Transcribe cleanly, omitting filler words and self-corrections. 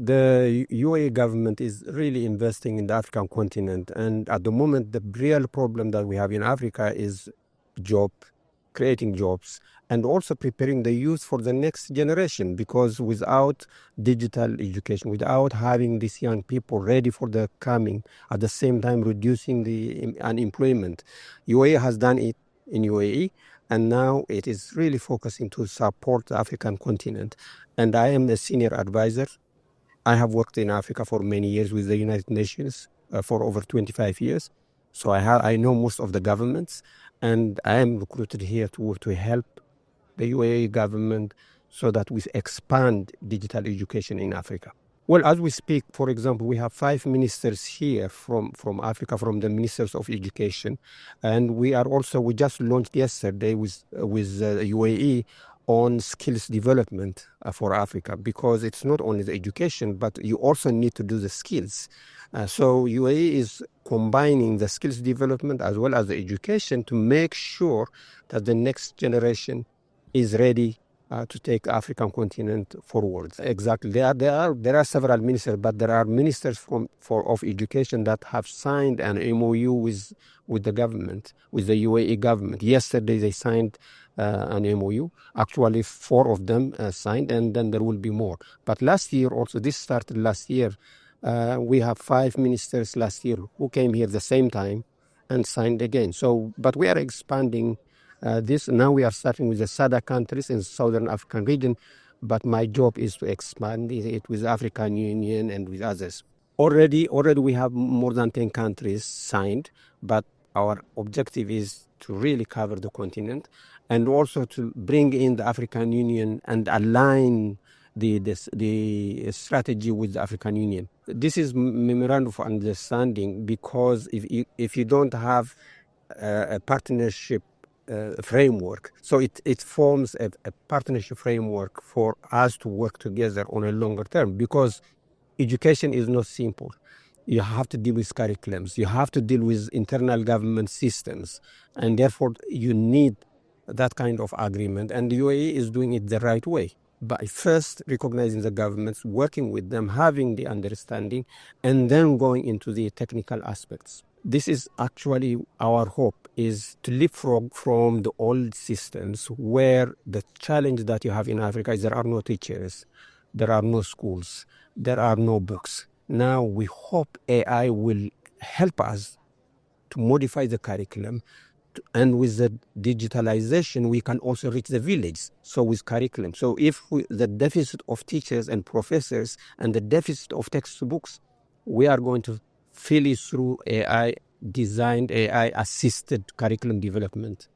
The UAE government is really investing in the African continent, and at the moment the real problem that we have in Africa is creating jobs, and also preparing the youth for the next generation, because without digital education, without having these young people ready for the coming, at the same time reducing the unemployment. UAE has done it in UAE, and now it is really focusing to support the African continent. And I am a senior advisor. I have worked in Africa for many years with the United Nations for over 25 years. So I know most of the governments, and I am recruited here to help the UAE government so that we expand digital education in Africa. Well, as we speak, for example, we have 5 ministers here from Africa, from the ministers of education. And we just launched yesterday with UAE on skills development for Africa, because it's not only the education, but you also need to do the skills. So UAE is combining the skills development as well as the education to make sure that the next generation is ready to take the African continent forward. Exactly. There are several ministers, but there are ministers of education that have signed an MOU with the government, with the UAE government. Yesterday they signed an MOU. Actually, 4 of them signed, and then there will be more. But last year also, this started last year, we have 5 ministers last year who came here the same time and signed again. But we are expanding this. Now we are starting with the SADC countries in Southern African region, but my job is to expand it with African Union and with others. Already we have more than 10 countries signed, but our objective is to really cover the continent, and also to bring in the African Union and align the strategy with the African Union. This is memorandum of understanding, because if you don't have a partnership framework, so it forms a partnership framework for us to work together on a longer term, because education is not simple. You have to deal with curriculums, you have to deal with internal government systems, and therefore you need that kind of agreement. And the UAE is doing it the right way, by first recognizing the governments, working with them, having the understanding, and then going into the technical aspects. This is actually our hope, is to leapfrog from the old systems, where the challenge that you have in Africa is there are no teachers, there are no schools, there are no books. Now we hope AI will help us to modify the curriculum, and with the digitalization, we can also reach the village. So with curriculum. So if the deficit of teachers and professors and the deficit of textbooks, we are going to fill it through AI-designed, AI-assisted curriculum development.